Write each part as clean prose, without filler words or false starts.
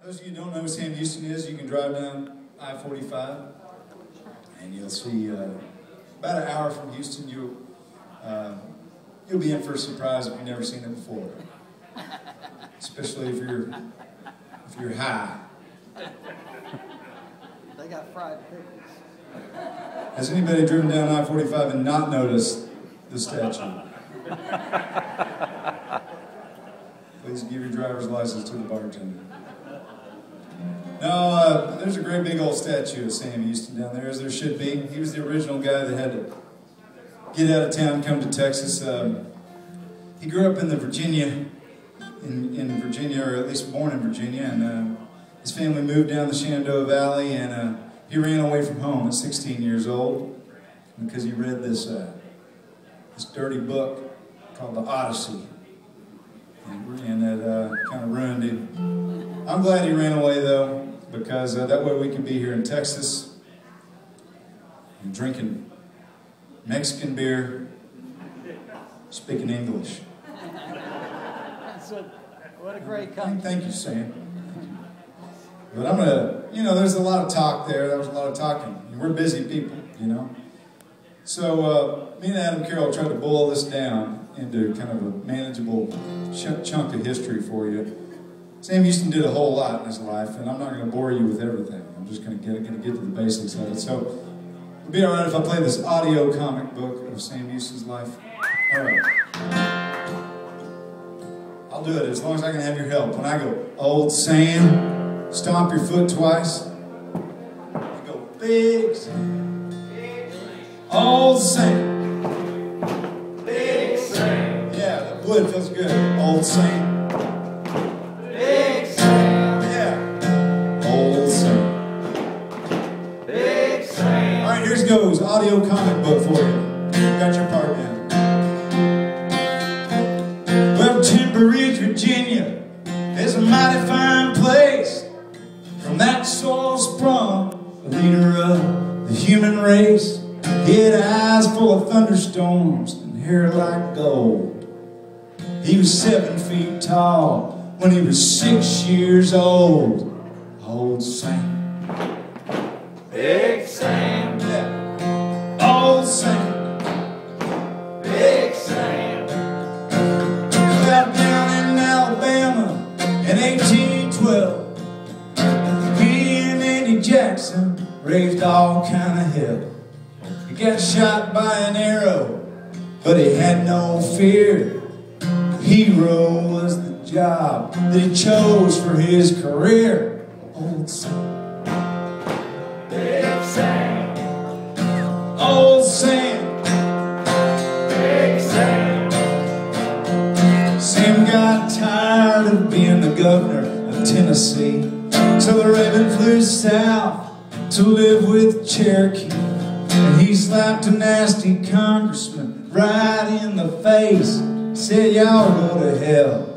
Those of you who don't know who Sam Houston is, you can drive down I-45 and you'll see about an hour from Houston. You'll be in for a surprise if you've never seen it before, especially if you're high. They got fried pickles. Has anybody driven down I-45 and not noticed the statue? Please give your driver's license to the bartender. No, there's a great big old statue of Sam Houston down there, as there should be. He was the original guy that had to get out of town, come to Texas. He grew up in Virginia, or at least born in Virginia, and his family moved down the Shenandoah Valley, and he ran away from home at 16 years old because he read this dirty book called The Odyssey, and that kind of ruined him. I'm glad he ran away, though, because that way we can be here in Texas and drinking Mexican beer, speaking English. What a great country. Thank you, Sam. But I'm gonna, there's a lot of talk there. There was a lot of talking. We're busy people, So me and Adam Carroll tried to boil this down into kind of a manageable chunk of history for you. Sam Houston did a whole lot in his life, and I'm not going to bore you with everything. I'm just going to get to the basics of it. So it'd be all right if I play this audio comic book of Sam Houston's life. All right. I'll do it as long as I can have your help. When I go, old Sam, stomp your foot twice. You go, big Sam. Old Sam. Big Sam. Yeah, that wood feels good. Old Sam. Big Sam. Yeah. Old Sam. Big Sam. All right, here goes. Audio comic book for you. You got your part now. Well, Timber Ridge, Virginia is a mighty fine place. From that soil sprung the leader of the human race. He had eyes full of thunderstorms and hair like gold. He was 7 feet tall when he was 6 years old. Old Sam. Big Sam. Yeah. Old Sam. Big Sam. Out down in Alabama in 1812. He and Andy Jackson raised all kind of hell. He got shot by an arrow, but he had no fear. Hero was the job that he chose for his career. Old Sam. Big Sam. Old Sam. Big Sam. Sam got tired of being the governor of Tennessee, so the Raven flew south to live with Cherokee. And he slapped a nasty congressman right in the face. Said, y'all go to hell.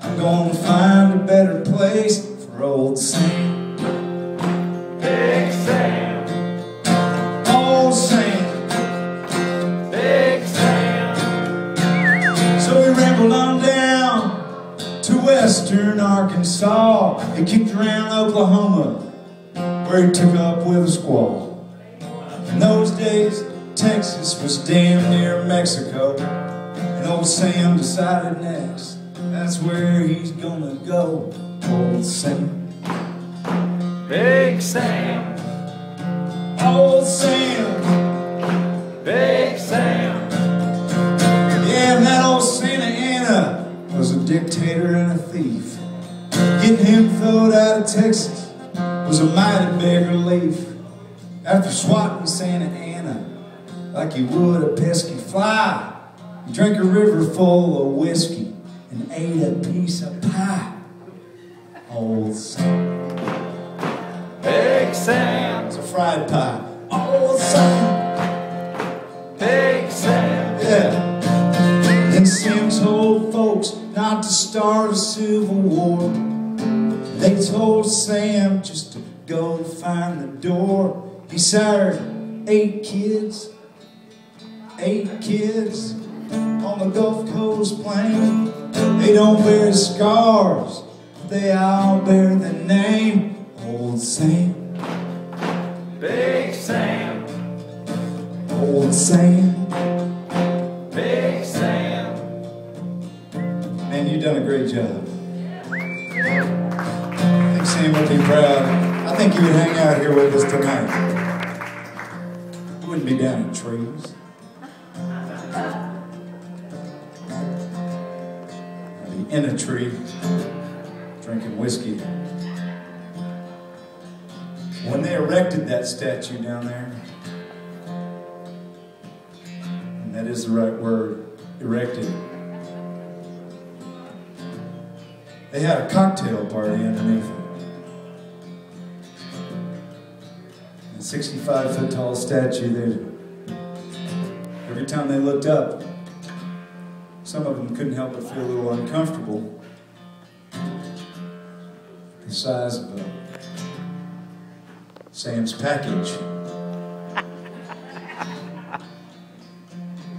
I'm gonna find a better place for old Sam. Big Sam. Old Sam. Big Sam. So he rambled on down to western Arkansas. He kicked around Oklahoma, where he took up with a squaw. In those days, Texas was damn near Mexico. And old Sam decided next, that's where he's gonna go. Old Sam. Big Sam. Old Sam. Big Sam. Yeah, and that old Santa Anna was a dictator and a thief. Getting him thrown out of Texas was a mighty big relief. After swatting Santa Anna like he would a pesky fly, he drank a river full of whiskey and ate a piece of pie. Old Sam. Big Sam. It's a fried pie. Old Sam. Big Sam. Yeah. And Sam told folks not to start a civil war. They told Sam just to go find the door. He sired 8 kids on the Gulf Coast plain. They don't bear scars They all bear the name Old Sam. Big Sam. Old Sam. Big Sam. Man, you've done a great job. I think Sam would be proud. I think he would hang out here with us tonight. He wouldn't be down in trees. I'd be in a tree, drinking whiskey. When they erected that statue down there, and that is the right word, erected, they had a cocktail party underneath it. A 65-foot tall statue there. Every time they looked up, some of them couldn't help but feel a little uncomfortable. The size of Sam's package.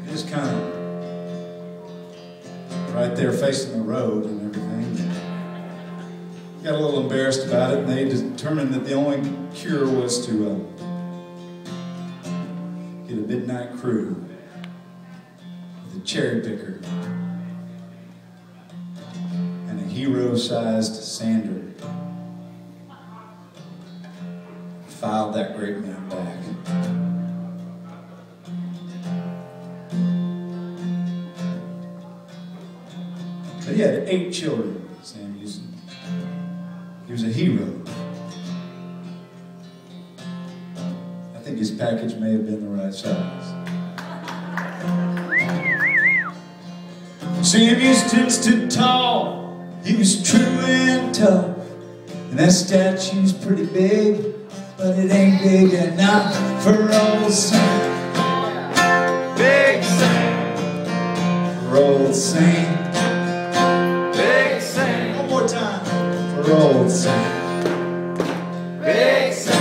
Just kind of right there facing the road and everything. Got a little embarrassed about it, and they determined that the only cure was to get a midnight crew with a cherry picker and a hero-sized sander. Filed that great man back. But he had 8 children, Sam Houston. He was a hero. I think his package may have been the right size. Sam Houston stood tall. He was true and tough. And that statue's pretty big, but it ain't big enough for Old Sam. Big Sam. For Old Sam. Big Sam. One more time. For Old Sam. Big Sam.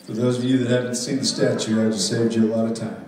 For those of you that haven't seen the statue, I just saved you a lot of time.